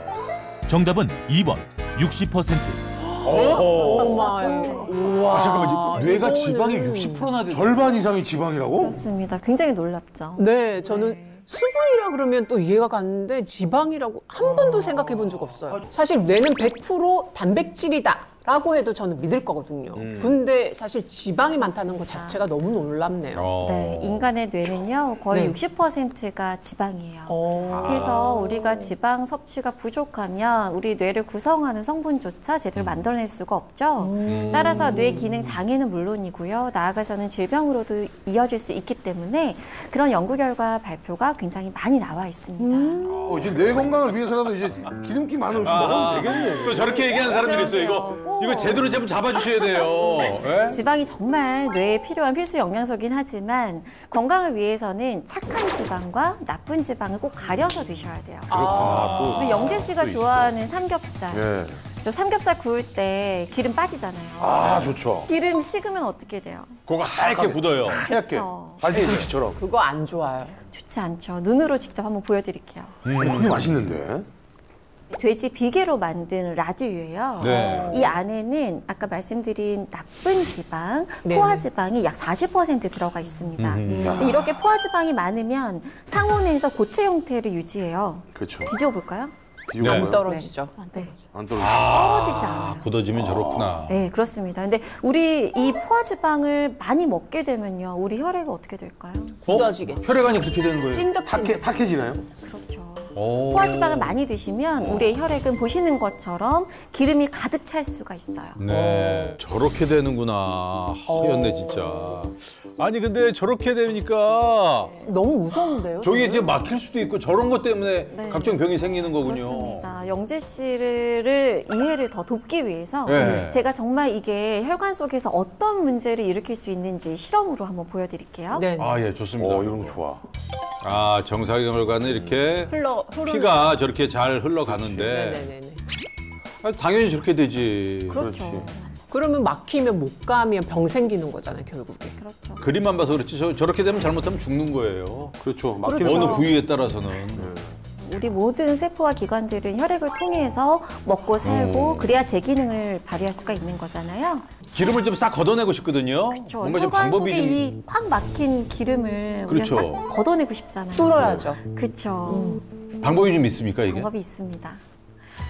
정답은 2번 60%. 정말. 우와. 아, 잠깐만 뇌가 이거는- 지방이 60%나 돼. 절반 이상이 지방이라고? 그렇습니다. 굉장히 놀랍죠. 네, 저는 수분이라 그러면 또 이해가 가는데 지방이라고 한 번도 생각해 본 적 없어요. 사실 뇌는 100% 단백질이다. 라고 해도 저는 믿을 거거든요. 근데 사실 지방이 많다는 것 자체가 너무 놀랍네요. 네, 인간의 뇌는요 거의 네. 60%가 지방이에요. 어. 그래서 우리가 지방 섭취가 부족하면 우리 뇌를 구성하는 성분조차 제대로 만들어낼 수가 없죠. 따라서 뇌 기능 장애는 물론이고요. 나아가서는 질병으로도 이어질 수 있기 때문에 그런 연구 결과 발표가 굉장히 많이 나와 있습니다. 이제 뇌 건강을 위해서라도 이제 기름기 많은 음식 먹어도 되겠네. 또 저렇게 얘기하는 사람들이 있어요. 그럼요. 이거 제대로 좀 잡아주셔야 돼요. 예? 지방이 정말 뇌에 필요한 필수 영양소긴 하지만 건강을 위해서는 착한 지방과 나쁜 지방을 꼭 가려서 드셔야 돼요. 우리 영재 씨가 좋아하는 삼겹살. 예. 저 삼겹살 구울 때 기름 빠지잖아요. 아, 좋죠. 기름 식으면 어떻게 돼요? 그거 하얗게 굳어요. 하얗게. 그쵸. 발뒤꿈치처럼. 그거 안 좋아요. 좋지 않죠. 눈으로 직접 한번 보여드릴게요. 그게 맛있는데. 돼지 비계로 만든 라듐유예요. 네. 이 안에는 아까 말씀드린 나쁜 지방, 네. 포화지방이 약 40% 들어가 있습니다. 근데 이렇게 포화지방이 많으면 상온에서 고체 형태를 유지해요. 그렇죠. 뒤집어 볼까요? 비교가 안 뭐예요? 떨어지죠. 네. 안 떨어져. 떨어지지 않아요. 굳어지면 저렇구나. 네, 그렇습니다. 근데 우리 이 포화지방을 많이 먹게 되면요, 우리 혈액이 어떻게 될까요? 굳어지겠죠. 혈액안이 그렇게 되는 거예요? 찐득찐득. 탁해지나요? 그렇죠. 오. 포화지방을 많이 드시면 우리의 혈액은 보시는 것처럼 기름이 가득 찰 수가 있어요. 네, 저렇게 되는구나. 하였네 진짜. 아니 근데 저렇게 되니까 너무 무서운데요? 저게 저는? 이제 막힐 수도 있고 저런 것 때문에 네. 각종 병이 생기는 거군요. 그렇습니다. 영재 씨를 이해를 더 돕기 위해서 네. 제가 정말 이게 혈관 속에서 어떤 문제를 일으킬 수 있는지 실험으로 한번 보여드릴게요. 네. 아, 예, 좋습니다. 이런 거 좋아. 아, 정상혈관은 이렇게 흐르는. 피가 저렇게 잘 흘러가는데 네네네. 아, 당연히 저렇게 되지. 그렇죠. 그러면 막히면 못 가면 병 생기는 거잖아요, 결국에. 그렇죠. 그림만 봐서 그렇지 저렇게 되면 잘못하면 죽는 거예요. 그렇죠. 어느 부위에 따라서는. 우리 모든 세포와 기관들은 혈액을 통해서 먹고 살고 그래야 제 기능을 발휘할 수가 있는 거잖아요. 기름을 좀 싹 걷어내고 싶거든요. 그렇죠. 뭔가 좀 혈관 방법이 속에 좀 이 꽉 막힌 기름을 그렇죠. 우리가 싹 걷어내고 싶잖아요. 뚫어야죠. 그렇죠. 방법이 좀 있습니까 이게? 방법이 있습니다.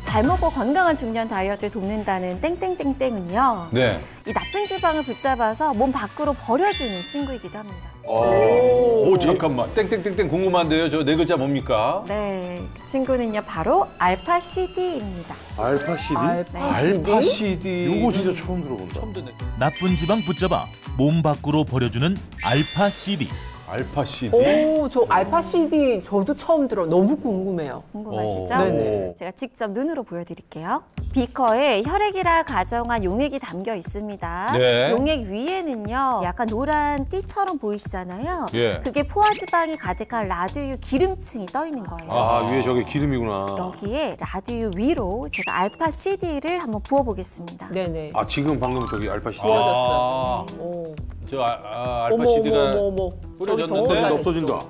잘 먹고 건강한 중년 다이어트를 돕는다는 땡땡땡땡은요. 네. 이 나쁜 지방을 붙잡아서 몸 밖으로 버려주는 친구이기도 합니다. 오, 잠깐만. 땡땡땡땡 궁금한데요. 저 네 글자 뭡니까? 네, 그 친구는요 바로 알파-CD입니다. 알파-CD? 알파 CD. 요거 진짜 처음 들어본다. 처음 듣네. 나쁜 지방 붙잡아 몸 밖으로 버려주는 알파 CD. 알파 CD. 오, 저 알파 CD 저도 처음 들어. 너무 궁금해요. 궁금하시죠? 오. 네네. 제가 직접 눈으로 보여드릴게요. 비커에 혈액이라 가정한 용액이 담겨 있습니다. 네. 용액 위에는요, 약간 노란 띠처럼 보이시잖아요. 예. 그게 포화지방이 가득한 라드유 기름층이 떠 있는 거예요. 아, 위에 저게 기름이구나. 여기에 라드유 위로 제가 알파 CD를 한번 부어보겠습니다. 네네. 아, 지금 방금 저기 알파시티. 부어졌어. 아, 오. 저 알파 어머, CD가 어머, 어머. 저기 뿌려졌는데 덩어리가 됐어. 없어진다.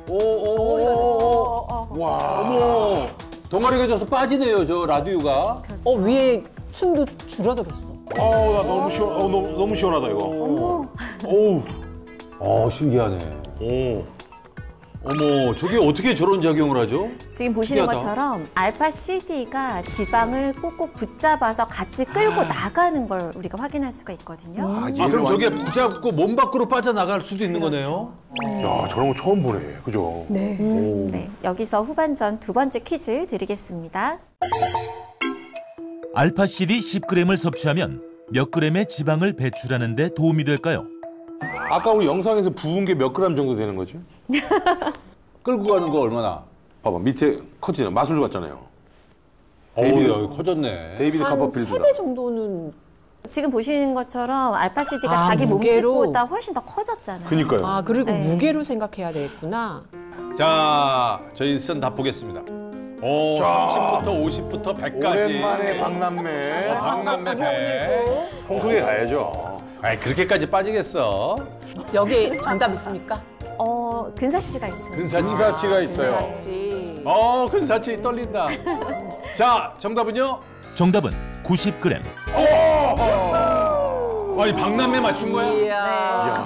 오오오. 와. 어머. 동아리가 져서 빠지네요, 저 라디오가. 위에 층도 줄어들었어. 나 너무 너무 시원하다 이거. 어우. 신기하네. 오. 어머, 저게 어떻게 저런 작용을 하죠? 지금 보시는 신기하다. 것처럼 알파 CD가 지방을 꼭꼭 붙잡아서 같이 끌고 나가는 걸 우리가 확인할 수가 있거든요. 아, 그럼 저게 붙잡고 몸 밖으로 빠져나갈 수도 있는 거네요? 야, 저런 거 처음 보네. 그죠? 네. 오. 네, 여기서 후반전 두 번째 퀴즈 드리겠습니다. 알파 CD 10g을 섭취하면 몇 g의 지방을 배출하는 데 도움이 될까요? 아까 우리 영상에서 부은 게 몇 그램 정도 되는 거지? 끌고 가는 거 얼마나? 봐봐, 밑에 커지네. 마술 같잖아요. 어우, 데이비드. 여기 커졌네. 데이비드 한 카퍼필드다. 3배 정도는. 지금 보시는 것처럼 알파 CD가 아, 자기 무게로? 몸집보다 훨씬 더 커졌잖아요. 그니까요. 그리고 네. 무게로 생각해야 되겠구나. 자, 저희 선 다 보겠습니다. 오, 30부터 50부터 100까지. 오랜만에 박남매. 박남매 배. 통 크게 가야죠. 아이, 그렇게까지 빠지겠어? 여기에 정답 있습니까? 근사치가 있어요. 근사치가 있어요. 그렇지. 근사치 떨린다. 자, 정답은요? 정답은 90g. 아니, 박남매 맞춘 거야? 이야.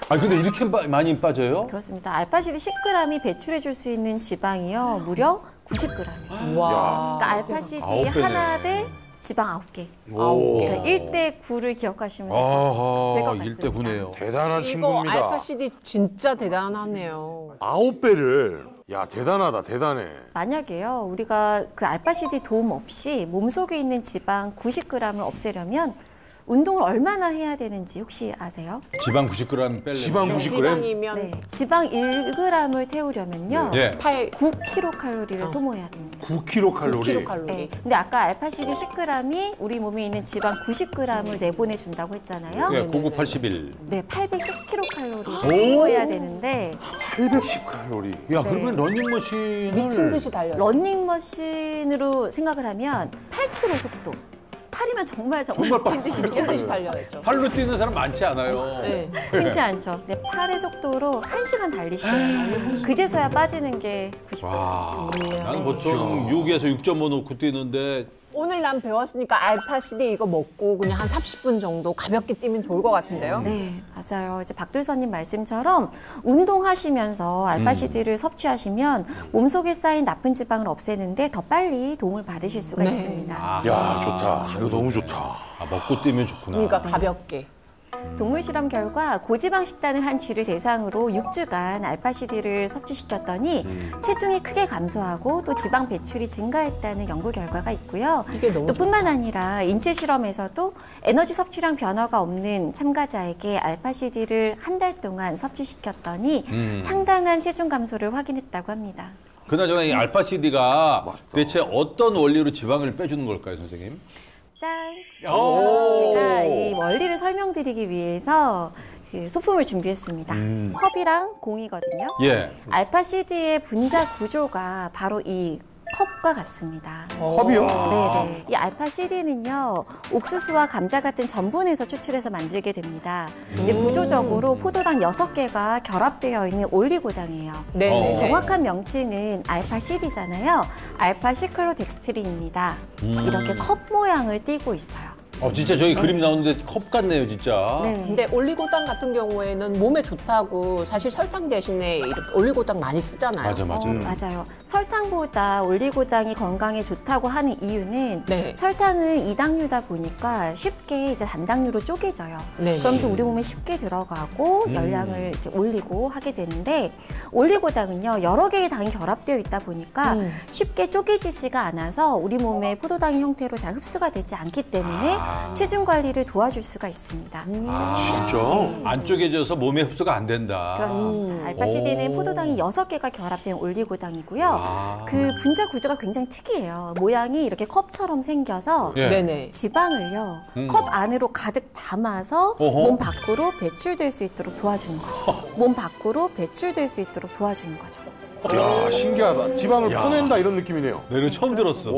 아니, 근데 이렇게 많이 빠져요? 그렇습니다. 알파 CD 10g이 배출해 줄 수 있는 지방이요. 무려 90g이에요. 와. 그러니까 알파 CD 아홉 배네. 하나 대 지방 9개. 오. 그러니까 1대 9를 기억하시면 될 것 같습니다. 1대 9네요. 대단한 이거 친구입니다. 알파 CD 진짜 대단하네요. 9배를. 야, 대단하다, 대단해. 만약에요, 우리가 그 알파 CD 도움 없이 몸속에 있는 지방 90g을 없애려면 운동을 얼마나 해야 되는지 혹시 아세요? 지방 90g 뺄래. 지방 90g? 지방이면 네, 지방 1g을 태우려면요, 예. 9kcal를 소모해야 됩니다. 9kcal. 9kcal. 네, 근데 아까 알파 CD 10g이 우리 몸에 있는 지방 90g을 내보내준다고 했잖아요. 예, 9981. 네, 810kcal를 소모해야 되는데 810칼로리. 야, 그러면 러닝머신을 미친 듯이 달려요. 러닝머신으로 생각을 하면 8km 속도. 8이면 정말 미친 듯이 미친 듯이 달려요. 달려야죠. 팔로 뛰는 사람 많지 않아요. 네. 흔치 않죠. 네, 8의 속도로 1시간 달리시면 그제서야 빠지는 게 90km. 와, 나는 보통 6에서 6.5 놓고 뛰는데 오늘 난 배웠으니까 알파 CD 이거 먹고 그냥 한 30분 정도 가볍게 뛰면 좋을 것 같은데요. 네, 맞아요. 이제 박둘선님 말씀처럼 운동하시면서 알파시디를 섭취하시면 몸속에 쌓인 나쁜 지방을 없애는데 더 빨리 도움을 받으실 수가 네. 있습니다. 야, 좋다. 이거 너무 좋다. 아, 먹고 뛰면 좋구나. 그러니까 가볍게. 동물 실험 결과 고지방 식단을 한 쥐를 대상으로 6주간 알파시디를 섭취시켰더니 체중이 크게 감소하고 또 지방 배출이 증가했다는 연구 결과가 있고요. 이게 너무 또 뿐만 아니라 인체 실험에서도 에너지 섭취량 변화가 없는 참가자에게 알파시디를 한 달 동안 섭취시켰더니 상당한 체중 감소를 확인했다고 합니다. 그나저나 이 알파 CD가 대체 어떤 원리로 지방을 빼주는 걸까요, 선생님? 짠! 제가 이 원리를 설명드리기 위해서 그 소품을 준비했습니다. 컵이랑 공이거든요. 예. 알파 CD의 분자 구조가 바로 이 컵과 같습니다. 컵이요? 네네. 이 알파 CD는요, 옥수수와 감자 같은 전분에서 추출해서 만들게 됩니다. 근데 구조적으로 포도당 6개가 결합되어 있는 올리고당이에요. 네네. 정확한 명칭은 알파 CD잖아요. 알파 시클로덱스트린입니다. 이렇게 컵 모양을 띠고 있어요. 진짜 저기 그림 나오는데 컵 같네요, 진짜. 네. 근데 올리고당 같은 경우에는 몸에 좋다고 사실 설탕 대신에 이렇게 올리고당 많이 쓰잖아요. 맞아, 맞아. 맞아요. 설탕보다 올리고당이 건강에 좋다고 하는 이유는 네. 설탕은 이당류다 보니까 쉽게 이제 단당류로 쪼개져요. 네. 그러면서 우리 몸에 쉽게 들어가고 열량을 이제 올리고 하게 되는데 올리고당은요, 여러 개의 당이 결합되어 있다 보니까 쉽게 쪼개지지가 않아서 우리 몸에 포도당의 형태로 잘 흡수가 되지 않기 때문에 체중 관리를 도와줄 수가 있습니다. 진짜? 안 쪼개져서 몸에 흡수가 안 된다. 그렇습니다. 알파시딘은 포도당이 6개가 결합된 올리고당이고요. 그 분자 구조가 굉장히 특이해요. 모양이 이렇게 컵처럼 생겨서 예. 네네. 지방을요 컵 안으로 가득 담아서 어허. 몸 밖으로 배출될 수 있도록 도와주는 거죠. 몸 밖으로 배출될 수 있도록 도와주는 거죠. 야, 신기하다. 지방을 야. 퍼낸다 이런 느낌이네요. 내가 처음 들었어.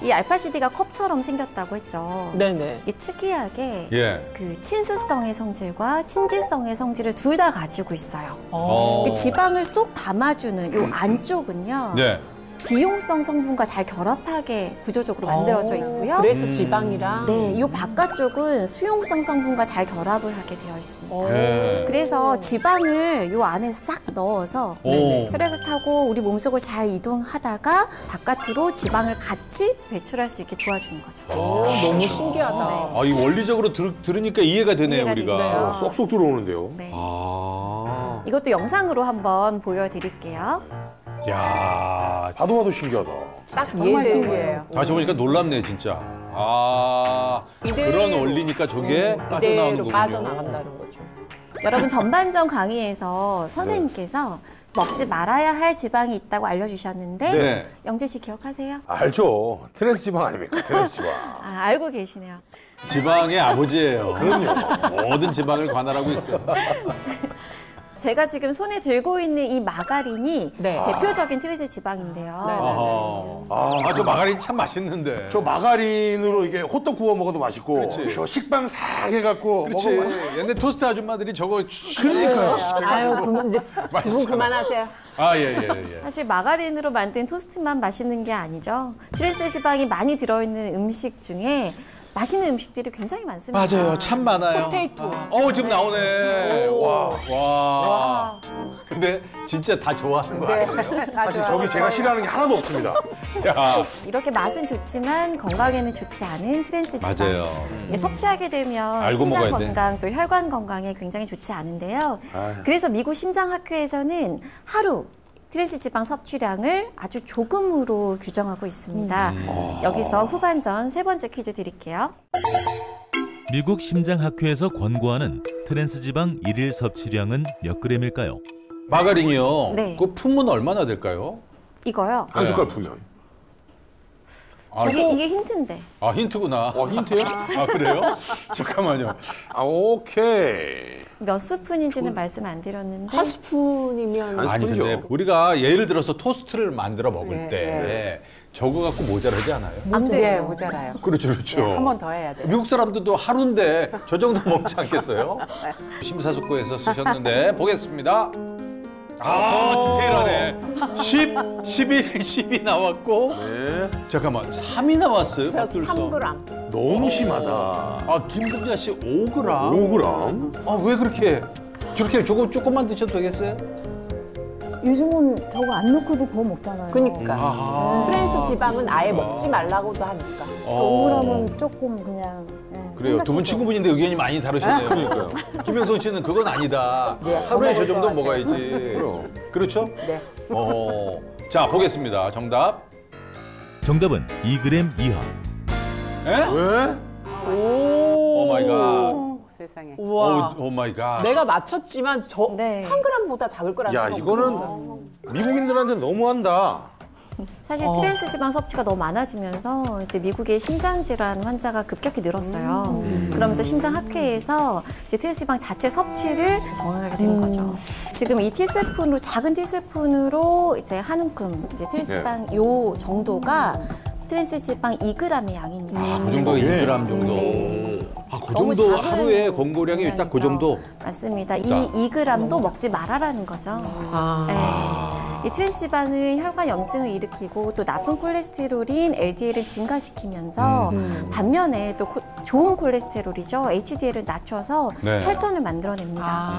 이 알파시디가 컵처럼 생겼다고 했죠. 네네. 이게 특이하게 예. 그 친수성의 성질과 친지성의 성질을 둘 다 가지고 있어요. 어. 그 지방을 쏙 담아주는 요 안쪽은요. 네. 지용성 성분과 잘 결합하게 구조적으로 만들어져 있고요. 그래서 지방이랑. 네, 이 바깥쪽은 수용성 성분과 잘 결합을 하게 되어 있습니다. 예. 그래서 지방을 요 안에 싹 넣어서 오. 혈액을 타고 우리 몸속을 잘 이동하다가 바깥으로 지방을 같이 배출할 수 있게 도와주는 거죠. 너무 신기하다. 아, 이 원리적으로 들으니까 이해가 되네요, 이해가 우리가. 되시죠? 쏙쏙 들어오는데요. 네. 아. 이것도 영상으로 한번 보여드릴게요. 야. 봐도 신기하다. 딱 정말 이해돼요. 신기해요. 다시 보니까 놀랍네, 진짜. 아. 이대로. 그런 원리니까 저게 빠져나오는 이대로 거군요. 빠져나간다는 거죠. 여러분 전반전 강의에서 선생님께서 먹지 말아야 할 지방이 있다고 알려주셨는데 네. 영재 씨 기억하세요? 알죠. 트랜스 지방 아닙니까? 트랜스 지방. 아, 알고 계시네요. 지방의 아버지예요. 그럼요. 모든 지방을 관할하고 있어요. 제가 지금 손에 들고 있는 이 마가린이 네. 대표적인 트랜스 지방인데요. 아, 저 마가린 참 맛있는데. 저 마가린으로 이게 호떡 구워 먹어도 맛있고, 그렇지. 저 식빵 싹 해갖고 그렇지. 먹으면 옛날 토스트 아줌마들이 저거 그러니까요. 아유, 그만 이제 두 분 맛있잖아. 그만하세요. 아, 예, 예, 예. 사실 마가린으로 만든 토스트만 맛있는 게 아니죠. 트랜스 지방이 많이 들어있는 음식 중에 맛있는 음식들이 굉장히 많습니다. 맞아요. 참 많아요. 포테이토. 지금 나오네. 와. 근데 진짜 다 좋아하는 거 아니에요? 사실 저기 제가 싫어하는 게 하나도 없습니다. 야, 이렇게 맛은 좋지만 건강에는 좋지 않은 트랜스 지방. 맞아요. 이게 섭취하게 되면 알고 심장 먹어야 돼. 건강 또 혈관 건강에 굉장히 좋지 않은데요. 그래서 미국 심장학회에서는 하루 트랜스 지방 섭취량을 아주 조금으로 규정하고 있습니다. 여기서 후반전 세 번째 퀴즈 드릴게요. 미국 심장학회에서 권고하는 트랜스 지방 일일 섭취량은 몇 그램일까요? 마가린이요. 네. 그 품은 얼마나 될까요? 이거요. 한 숟갈 풀면. 이게 힌트인데. 아, 힌트구나. 힌트요? 아, 그래요? 잠깐만요. 오케이. 몇 스푼인지는 말씀 안 드렸는데 한 스푼이면 한 아니, 스푼이죠. 근데 우리가 예를 들어서 토스트를 만들어 먹을 예, 때 저거 갖고 모자라지 않아요? 안 네, 되죠. 모자라요. 그렇죠, 그렇죠. 한 번 더 해야 돼요. 미국 사람들도 하루인데 저 정도 먹지 않겠어요? 심사숙고해서 쓰셨는데 보겠습니다. 디테일하네. 11, 10이 나왔고 네. 잠깐만 3이 나왔어요. 제가 밭둘서. 3g. 너무 심하다. 아, 김금자 씨 5g. 5g? 아, 왜 그렇게 저렇게 저거 조금만 드셔도 되겠어요? 요즘은 저거 안 넣고도 구워 먹잖아요. 그러니까 아하. 트랜스 지방은 아예 먹지 말라고도 하니까. 5g은 조금 그냥. 그래요. 두 분 친구분인데 의견이 많이 다르시네요. 그러니까요. 김영선 씨는 그건 아니다. 네, 하루에 저 먹을 정도 것 먹어야지. 그럼. 그렇죠? 네. 자, 보겠습니다. 정답. 정답은 2g 이하. 에? 왜? 오 마이 갓. 오, 세상에. 우와. 오 마이 갓. 내가 맞췄지만 저 네. 3g보다 작을 거라는 야, 생각 이거는 못했어. 미국인들한테 너무한다. 사실 트랜스 지방 섭취가 너무 많아지면서 이제 미국의 심장 질환 환자가 급격히 늘었어요. 그러면서 심장학회에서 이제 트랜스 지방 자체 섭취를 정하게 된 거죠. 지금 이 티스푼으로 작은 티스푼으로 이제 한 움큼 이제 트랜스 지방 요 정도가 트랜스 지방 2g의 양입니다. 아, 그 정도가 2g 정도. 네. 아, 그 너무 정도 작은 하루에 권고량이 딱 그 공량이죠. 정도. 맞습니다. 그러니까. 이 2g도 먹지 말아라는 거죠. 네. 이 트랜스 지방은 혈관 염증을 일으키고 또 나쁜 콜레스테롤인 LDL을 증가시키면서 반면에 또 좋은 콜레스테롤이죠. HDL을 낮춰서 네. 혈전을 만들어냅니다.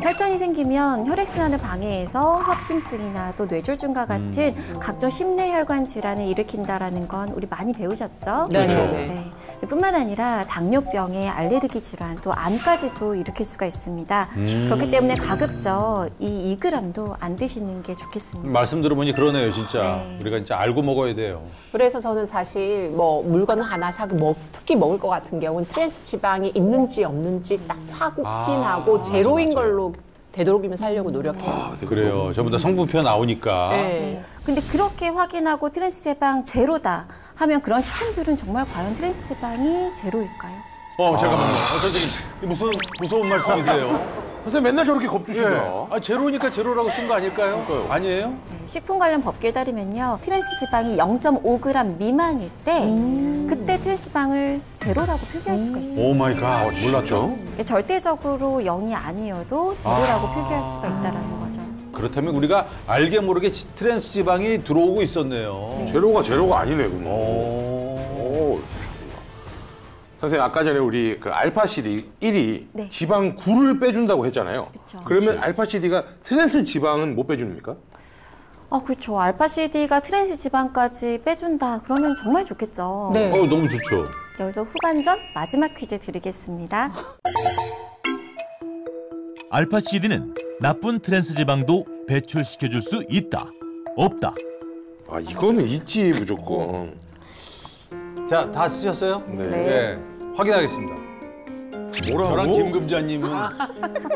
혈전이 생기면 혈액순환을 방해해서 협심증이나 또 뇌졸중과 같은 각종 심뇌혈관 질환을 일으킨다라는 건 우리 많이 배우셨죠? 네, 그렇죠. 네, 네. 네. 뿐만 아니라 당뇨병에 알레르기 질환, 또 암까지도 일으킬 수가 있습니다. 그렇기 때문에 가급적 이 2g도 안 드시는 게 좋겠습니다. 말씀 들어보니 그러네요, 진짜. 네. 우리가 진짜 알고 먹어야 돼요. 그래서 저는 사실 뭐 물건 하나 사고 특히 먹을 것 같은 경우는 트랜스 지방이 있는지 없는지 딱 확인하고 제로인 맞아. 걸로 되도록이면 살려고 노력해요. 그래요. 전부 다 성분표 나오니까. 네. 근데 그렇게 확인하고 트랜스 지방 제로다 하면 그런 식품들은 정말 과연 트랜스 지방이 제로일까요? 잠깐만요. 선생님, 이게 무슨 무서운 말씀이세요? 선생님 맨날 저렇게 겁주시더라. 제로니까 제로라고 쓴 거 아닐까요? 그러니까요. 아니에요? 네, 식품 관련 법규에 따르면요. 트랜스 지방이 0.5g 미만일 때 그때 트랜스 지방을 제로라고 표기할 수가 있습니다. 오 마이 갓. 몰랐죠? 절대적으로 0이 아니어도 제로라고 표기할 수가 있다는 거죠. 그렇다면 우리가 알게 모르게 트랜스 지방이 들어오고 있었네요. 제로가 아니네, 그럼. 오. 선생님, 아까 전에 우리 그 알파시디 1이 네. 지방 9를 빼준다고 했잖아요. 그쵸. 그러면 알파시디가 트랜스 지방은 못 빼줍니까? 그렇죠. 알파시디가 트랜스 지방까지 빼준다. 그러면 정말 좋겠죠. 네. 너무 좋죠. 여기서 후반전 마지막 퀴즈 드리겠습니다. 알파시디는 나쁜 트랜스 지방도 배출시켜줄 수 있다. 없다. 이거는 있지, 무조건. 자, 다 쓰셨어요? 네. 확인하겠습니다. 뭐라고? 저랑 김금자님은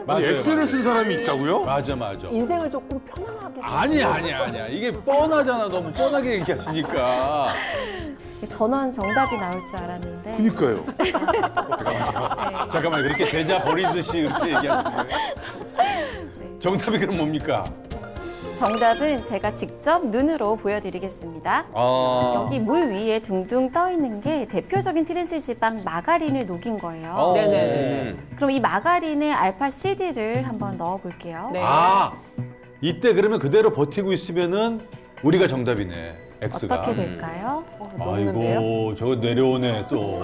맞아요. X를 쓴 사람이 있다고요? 맞아. 인생을 조금 편안하게 아니야. 이게 뻔하잖아. 너무 뻔하게 얘기하시니까. 전원 정답이 나올 줄 알았는데. 그니까요. 잠깐만, 그렇게 제자 버리듯이 그렇게 얘기하시는 거예요? 정답이 그럼 뭡니까? 정답은 제가 직접 눈으로 보여드리겠습니다. 여기 물 위에 둥둥 떠 있는 게 대표적인 트랜스 지방 마가린을 녹인 거예요. 네네네. 그럼 이 마가린에 알파시디를 한번 넣어볼게요. 네. 이때 그러면 그대로 버티고 있으면은 우리가 정답이네. X가. 어떻게 될까요? 아이고, 저거 내려오네 또.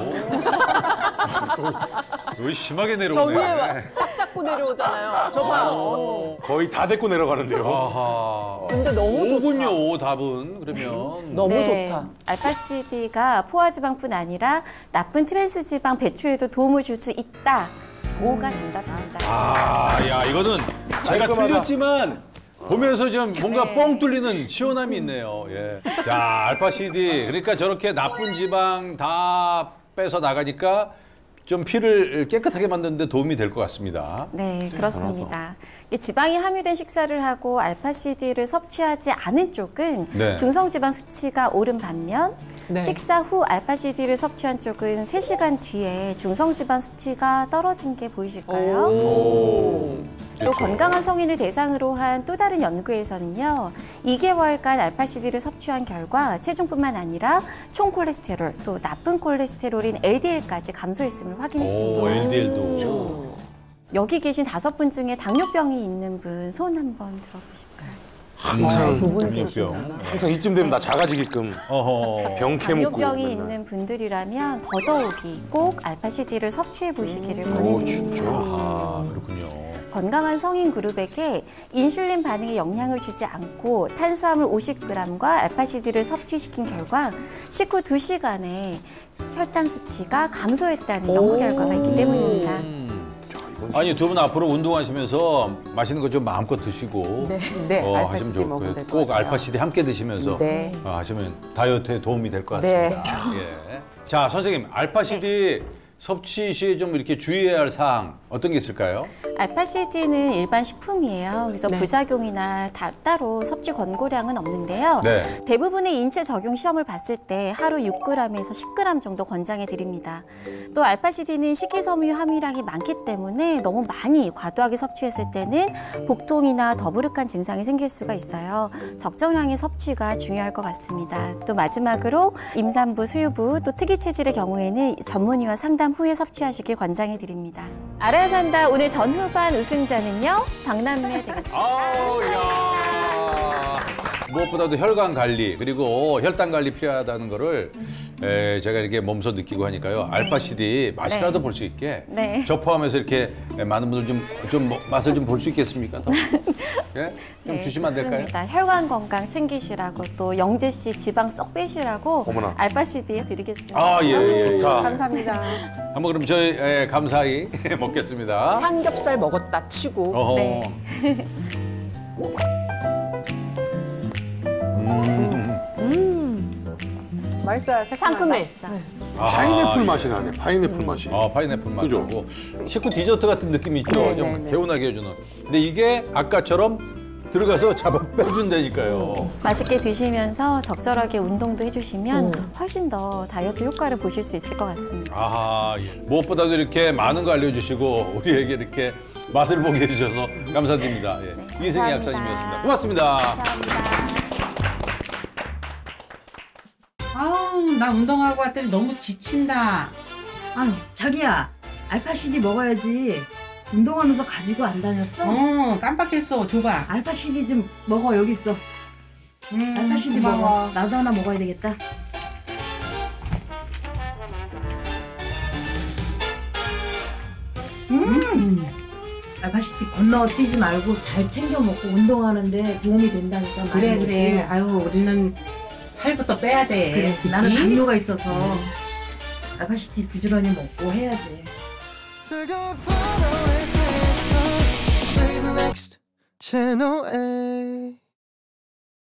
여기 심하게 저 내려오네. 위에 딱 잡고 내려오잖아요. 저 봐요. 거의 다 데리고 내려가는데요. 아하. 근데 너무 좋다. 오군요, 답은. 그러면. 너무 좋다. 알파시디가 포화지방뿐 아니라 나쁜 트랜스 지방 배출에도 도움을 줄 수 있다. 5가 정답입니다. 야, 이거는 제가 틀렸지만 보면서 좀 뭔가 뻥 뚫리는 시원함이 있네요. 예. 자, 알파시디. 그러니까 저렇게 나쁜 지방 다 빼서 나가니까 좀 피를 깨끗하게 만드는 데 도움이 될 것 같습니다. 네, 그렇습니다. 지방이 함유된 식사를 하고 알파시디를 섭취하지 않은 쪽은 네. 중성지방 수치가 오른 반면 네. 식사 후 알파시디를 섭취한 쪽은 3시간 뒤에 중성지방 수치가 떨어진 게 보이실까요? 또 건강한 성인을 대상으로 한 또 다른 연구에서는요. 2개월간 알파시디를 섭취한 결과 체중뿐만 아니라 총 콜레스테롤 또 나쁜 콜레스테롤인 LDL까지 감소했음을 확인했습니다. LDL도. 여기 계신 5분 중에 당뇨병이 있는 분 손 한번 들어보실까요? 항상 두 분이 당뇨병. 계시구나. 항상 이쯤 되면 나 작아지게끔 병캐 먹고 당뇨병이 맨날. 있는 분들이라면 더더욱이 꼭 알파시디를 섭취해 보시기를 진짜? 권해드립니다. 그렇군요. 건강한 성인 그룹에게 인슐린 반응에 영향을 주지 않고 탄수화물 50g과 알파시디를 섭취시킨 결과 식후 2시간에 혈당 수치가 감소했다는 연구 결과가 있기 때문입니다. 아니, 두 분 앞으로 운동하시면서 맛있는 거 좀 마음껏 드시고 네, 하시면 알파시디 좋을 먹으면 거예요. 될 것 꼭 같아요. 알파시디 함께 드시면서 네. 하시면 다이어트에 도움이 될 것 네. 같습니다. 예. 자, 선생님, 알파시디 섭취 시에 좀 이렇게 주의해야 할 사항 어떤 게 있을까요? 알파시디는 일반 식품이에요. 그래서 네. 부작용이나 따로 섭취 권고량은 없는데요. 네. 대부분의 인체 적용 시험을 봤을 때 하루 6g에서 10g 정도 권장해 드립니다. 또 알파시디는 식이섬유 함유량이 많기 때문에 너무 많이 과도하게 섭취했을 때는 복통이나 더부룩한 증상이 생길 수가 있어요. 적정량의 섭취가 중요할 것 같습니다. 또 마지막으로 임산부, 수유부, 또 특이 체질의 경우에는 전문의와 상담 후에 섭취하시길 권장해 드립니다. 알아야 산다 오늘 전후반 우승자는요. 박남매 되겠습니다. 아우, 야. 무엇보다도 혈관 관리 그리고 혈당 관리 필요하다는 거를 제가 이렇게 몸소 느끼고 하니까요. 알파시디 맛이라도 네. 볼 수 있게 네. 저 포함해서 이렇게 많은 분들 좀 맛을 좀 볼 수 있겠습니까? 더? 예? 좀 주시면 안 될까요? 좋습니다. 혈관 건강 챙기시라고 또 영재 씨 지방 쏙 빼시라고 어머나. 알파시디에 드리겠습니다. 아, 예. 좋다. 감사합니다. 한번 그럼 저희 감사히 먹겠습니다. 삼겹살 먹었다 치고 어허. 네. 맛있어요. 상큼해. 진짜. 파인애플 예. 맛이 나네. 파인애플 맛이. 파인애플 맛 그죠? 나고 식후 디저트 같은 느낌이 있죠. 네, 좀 네, 네. 개운하게 해주는. 근데 이게 아까처럼 들어가서 잡아 빼준다니까요. 맛있게 드시면서 적절하게 운동도 해주시면 훨씬 더 다이어트 효과를 보실 수 있을 것 같습니다. 아하, 예. 무엇보다도 이렇게 많은 거 알려주시고 우리에게 이렇게 맛을 보게 해주셔서 감사드립니다. 예. 이승희 감사합니다. 약사님이었습니다. 고맙습니다. 감사합니다. 아우, 나 운동하고 왔더니 너무 지친다. 아유, 자기야, 알파시디 먹어야지. 운동하면서 가지고 안 다녔어? 깜빡했어. 줘봐. 알파시디 좀 먹어, 여기 있어. 알파시디 고마워. 먹어. 나도 하나 먹어야 되겠다. 알파시디 건너 뛰지 말고 잘 챙겨 먹고 운동하는데 도움이 된다니까. 많이 그래, 먹고. 그래. 아유, 우리는 살부터 빼야 돼. 그래, 그치? 나는 당뇨가 있어서 알파시디 부지런히 먹고 해야지. 즐거운 next channel A